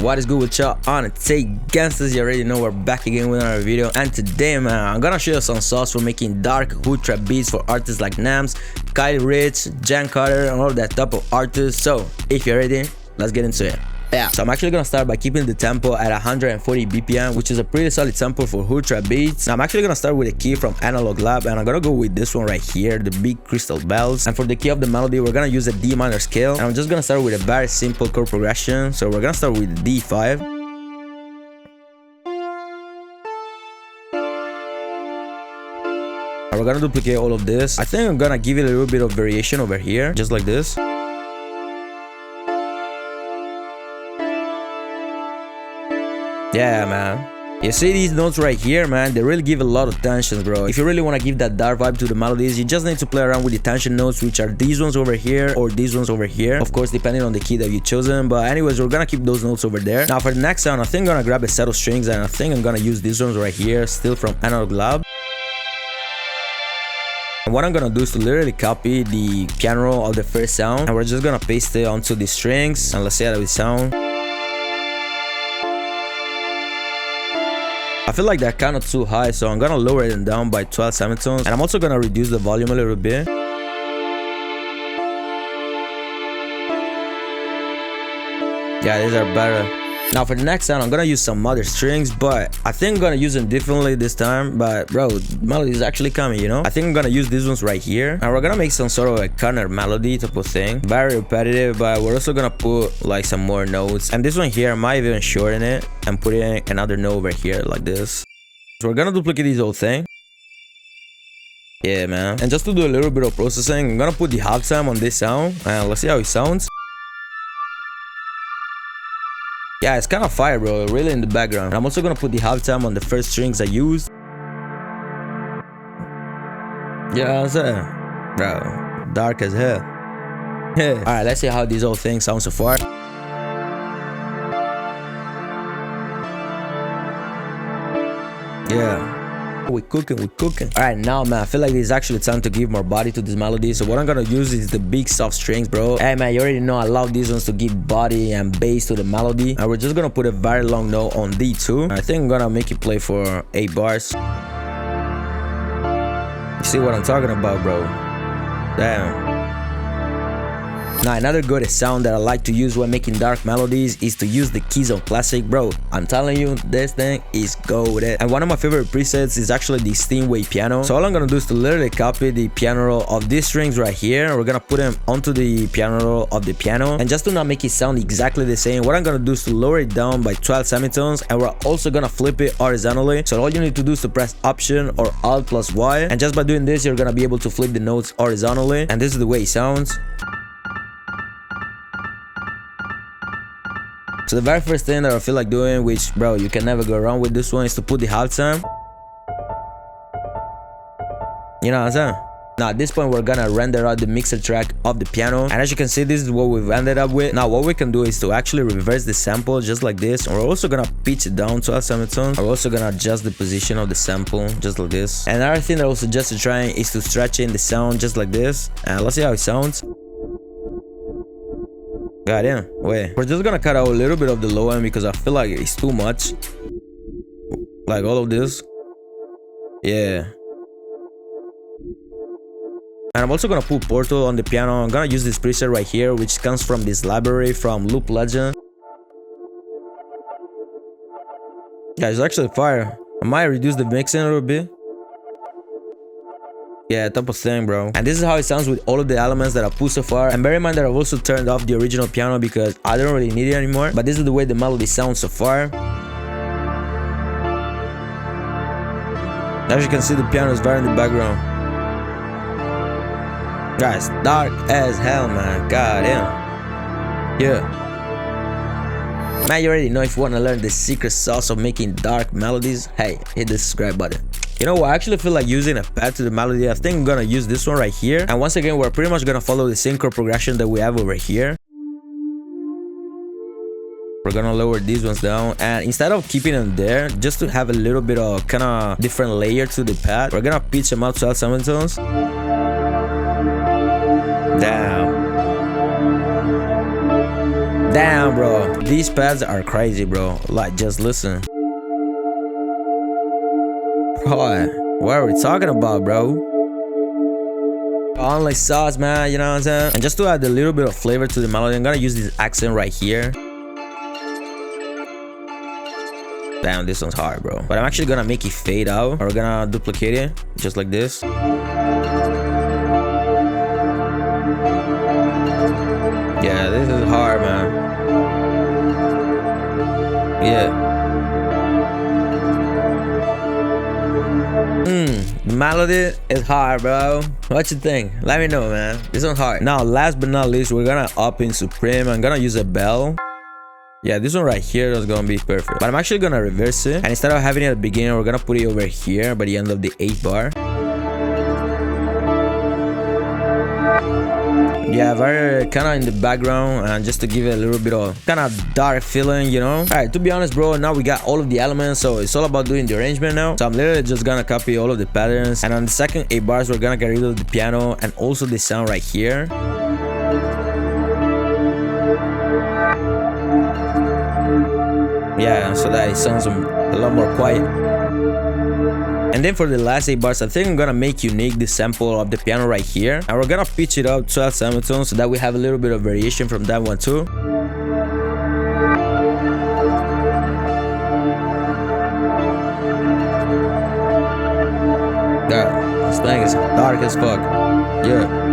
What is good with y'all? On it, say gangsters, you already know we're back again with another video. And today, man, I'm gonna show you some sauce for making dark Hoodtrap beats for artists like Nemzzz, Kyle Rich, Jenn, and all that type of artists. So if you're ready, let's get into it. Yeah, so I'm actually gonna start by keeping the tempo at 140 BPM, which is a pretty solid tempo for Hoodtrap beats. Now I'm actually gonna start with a key from Analog Lab, and I'm gonna go with this one right here, the big crystal bells. And for the key of the melody, we're gonna use a D minor scale, and I'm just gonna start with a very simple chord progression. So we're gonna start with D5. And we're gonna duplicate all of this. I think I'm gonna give it a little bit of variation over here, just like this. Yeah, man. You see these notes right here, man, they really give a lot of tension, bro. If you really want to give that dark vibe to the melodies, you just need to play around with the tension notes, which are these ones over here or these ones over here, of course depending on the key that you've chosen. But anyways, we're gonna keep those notes over there. Now for the next sound, I think I'm gonna grab a set of strings, and I think I'm gonna use these ones right here, still from Analog Lab. And what I'm gonna do is to literally copy the piano roll of the first sound, and we're just gonna paste it onto the strings, and let's see how it sound. I feel like they're kind of too high, so I'm gonna lower them down by 12 semitones, and I'm also gonna reduce the volume a little bit. Yeah, these are better. Now for the next sound, I'm gonna use some other strings, but I think I'm gonna use them differently this time. But bro, the melody is actually coming, you know? I think I'm gonna use these ones right here, and we're gonna make some sort of a corner melody type of thing. Very repetitive, but we're also gonna put like some more notes. And this one here, I might even shorten it and put in another note over here like this. So we're gonna duplicate this whole thing. Yeah, man. And just to do a little bit of processing, I'm gonna put the halftime on this sound, and let's see how it sounds. Yeah, it's kind of fire, bro, really in the background. And I'm also gonna put the halftime on the first strings I used. Yeah, I'm saying, bro, dark as hell. Yeah. All right, let's see how these whole things sound so far. Yeah. We're cooking. All right, now, man, I feel like it's actually time to give more body to this melody. So what I'm gonna use is the big soft strings, bro. Hey, man, you already know I love these ones to give body and bass to the melody. And we're just gonna put a very long note on D2. I think I'm gonna make it play for 8 bars. You see what I'm talking about, bro? Damn. Now another good sound that I like to use when making dark melodies is to use the keys on Classic, bro. I'm telling you, this thing is goated. And one of my favorite presets is actually the Steinway piano. So all I'm gonna do is to literally copy the piano roll of these strings right here. We're gonna put them onto the piano roll of the piano. And just to not make it sound exactly the same, what I'm gonna do is to lower it down by 12 semitones, and we're also gonna flip it horizontally. So all you need to do is to press Option or Alt plus Y, and just by doing this, you're gonna be able to flip the notes horizontally. And this is the way it sounds. So the very first thing that I feel like doing, which, bro, you can never go wrong with this one, is to put the halftime. You know what I'm saying? Now at this point, we're gonna render out the mixer track of the piano, and as you can see, this is what we've ended up with. Now what we can do is to actually reverse the sample just like this, and we're also gonna pitch it down to our semitones. We're also gonna adjust the position of the sample just like this. And another thing that I would suggest trying is to stretch in the sound just like this, and let's see how it sounds. Goddamn, wait. We're just gonna cut out a little bit of the low end because I feel like it's too much. Like all of this. Yeah. And I'm also gonna put Portal on the piano. I'm gonna use this preset right here, which comes from this library from Loop Legend. Yeah, it's actually fire. I might reduce the mixing a little bit. Yeah, type of thing, bro. And this is how it sounds with all of the elements that I put so far. And bear in mind that I've also turned off the original piano because I don't really need it anymore. But this is the way the melody sounds so far. As you can see, the piano is very in the background. Guys, dark as hell, man. God damn. Yeah. Man, you already know, if you want to learn the secret sauce of making dark melodies, hey, hit the subscribe button. You know what, I actually feel like using a pad to the melody. I think I'm gonna use this one right here. And once again, we're pretty much gonna follow the same chord progression that we have over here. We're gonna lower these ones down, and instead of keeping them there, just to have a little bit of kind of different layer to the pad, we're gonna pitch them out 12 semitones. Damn. Damn, bro. These pads are crazy, bro. Like, just listen. Bro, what are we talking about, bro? Only sauce, man, you know what I'm saying? And just to add a little bit of flavor to the melody, I'm gonna use this accent right here. Damn, this one's hard, bro. But I'm actually gonna make it fade out. Or we're gonna duplicate it, just like this. Yeah, this is hard, man. Yeah. Melody is hard, bro. What you think? Let me know, man. This one's hard. Now, last but not least, we're gonna up in Supreme. I'm gonna use a bell. Yeah, this one right here is gonna be perfect. But I'm actually gonna reverse it. And instead of having it at the beginning, we're gonna put it over here by the end of the 8 bar. Yeah, very kind of in the background, and just to give it a little bit of kind of dark feeling, you know. All right, to be honest, bro, now we got all of the elements, so it's all about doing the arrangement now. So I'm literally just gonna copy all of the patterns, and on the second 8 bars, we're gonna get rid of the piano and also the sound right here. Yeah, so that it sounds a lot more quiet. And then for the last 8 bars, I think I'm gonna make unique the sample of the piano right here, and we're gonna pitch it up 12 semitones so that we have a little bit of variation from that one too. Yeah, this thing is dark as fuck. Yeah.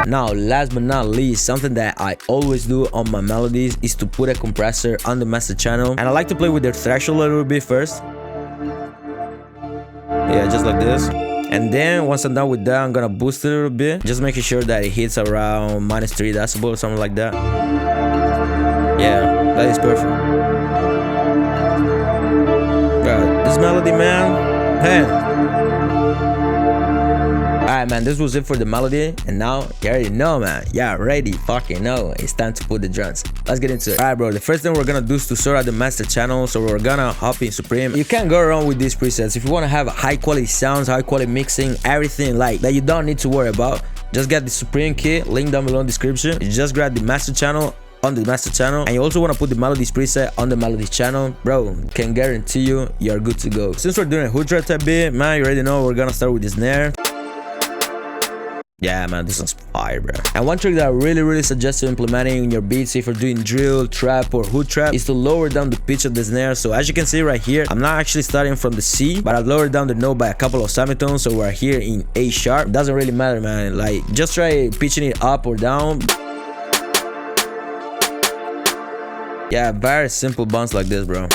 Now, last but not least, something that I always do on my melodies is to put a compressor on the master channel, and I like to play with the threshold a little bit first. Yeah, just like this. And then once I'm done with that, I'm gonna boost it a little bit, just making sure that it hits around -3 decibels or something like that. Yeah, that is perfect. Bro, this melody, man, hey. Alright, man, this was it for the melody, and now you already know, man. Yeah, already fucking know. It's time to put the drums. Let's get into it. Alright, bro, the first thing we're gonna do is to sort out the master channel, so we're gonna hop in Supreme. You can't go wrong with these presets. If you want to have high quality sounds, high quality mixing, everything like that you don't need to worry about, just get the Supreme kit, link down below in the description. You just grab the master channel on the master channel, and you also want to put the melodies preset on the melodies channel, bro. Can guarantee you're good to go. Since we're doing a Hoodtrap type beat, man, you already know we're gonna start with the snare. Yeah, man, this one's fire, bro. And one trick that I really suggest you implementing in your beats if you're doing drill, trap, or Hoodtrap is to lower down the pitch of the snare. So as you can see right here, I'm not actually starting from the C, but I've lowered down the note by a couple of semitones, so we're here in A sharp. It doesn't really matter, man. Like, just try pitching it up or down. Yeah, very simple bounce like this, bro.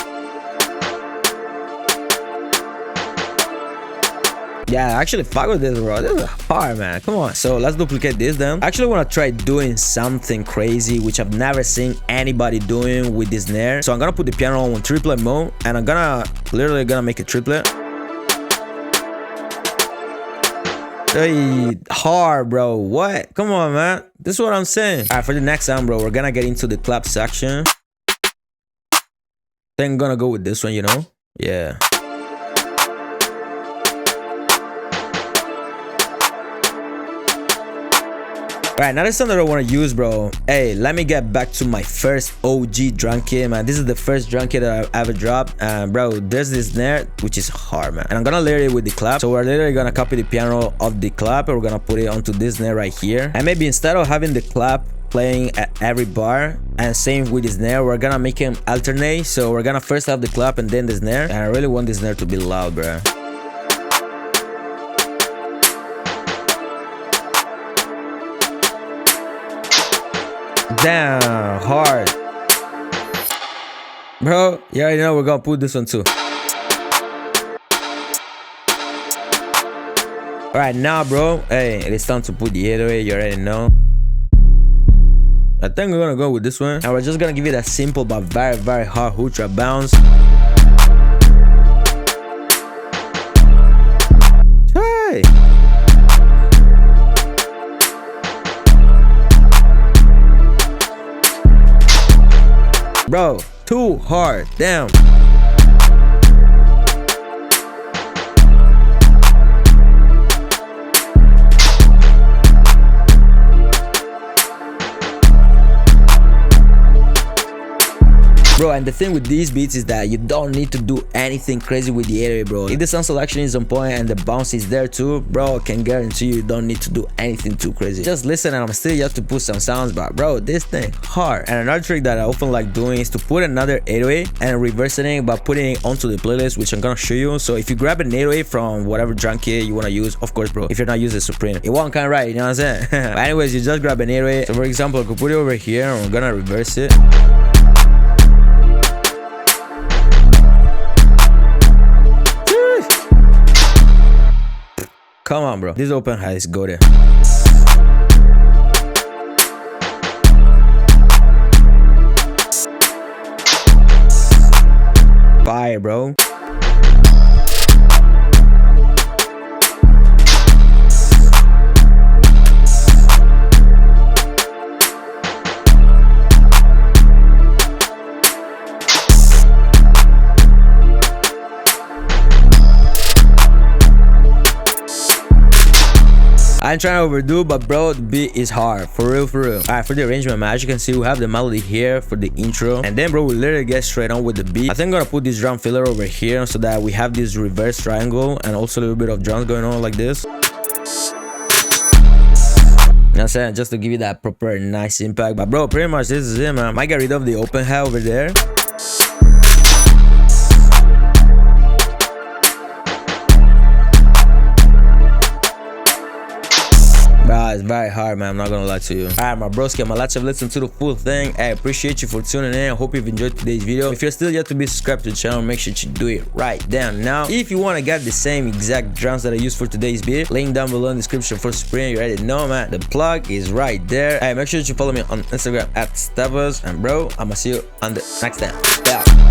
Yeah, actually fuck with this, bro. This is hard, man. Come on. So let's duplicate this then. I actually want to try doing something crazy which I've never seen anybody doing with this snare. So I'm gonna put the piano on triplet mode, and I'm literally gonna make a triplet. Hey, hard, bro. What? Come on, man. This is what I'm saying. All right, for the next sound, bro, we're gonna get into the clap section. Then I'm gonna go with this one, you know? Yeah. Alright, now the sound that I want to use, bro. Hey, let me get back to my first OG drum kit, man. This is the first drum kit that I've ever dropped. And bro, there's this snare, which is hard, man. And I'm gonna layer it with the clap. So we're literally gonna copy the piano of the clap, and we're gonna put it onto this snare right here. And maybe instead of having the clap playing at every bar, and same with the snare, we're gonna make them alternate. So we're gonna first have the clap and then the snare. And I really want the snare to be loud, bro. Damn, hard. Bro, you already know we're gonna put this one too. Alright, now, bro, hey, it's time to put the 808, you already know. I think we're gonna go with this one, and we're just gonna give it a simple but very hard Hoodtrap bounce. Hey! Bro, too hard. Damn. Bro, and the thing with these beats is that you don't need to do anything crazy with the 808, bro. If the sound selection is on point and the bounce is there too, bro, I can guarantee you don't need to do anything too crazy. Just listen, and I'm still yet to put some sounds, but bro, this thing hard. And another trick that I often like doing is to put another 808 and reversing it by putting it onto the playlist, which I'm gonna show you. So if you grab an 808 from whatever drum kit you wanna use, of course, bro, if you're not using Supreme, it won't come right, you know what I'm saying? But anyways, you just grab an 808. So for example, I could put it over here and I'm gonna reverse it. Come on, bro. This open high is goated. Fire, bro. I ain't trying to overdo, but bro, the beat is hard, for real, for real. Alright, for the arrangement, man, as you can see, we have the melody here for the intro, and then bro, we literally get straight on with the beat. I think I'm gonna put this drum filler over here so that we have this reverse triangle and also a little bit of drums going on like this. You know what I'm saying? Just to give you that proper nice impact. But bro, pretty much this is it, man. I might get rid of the open hat over there. It's very hard, man. I'm not gonna lie to you. Alright, my broski, my lots of listen to the full thing. I appreciate you for tuning in. I hope you've enjoyed today's video. If you're still yet to be subscribed to the channel, make sure you do it right down now. If you want to get the same exact drums that I used for today's beat, link down below in the description for Supreme. You already know, man. The plug is right there. Alright, make sure you follow me on Instagram at Stepuz. And bro, I'ma see you on the next time. Yeah.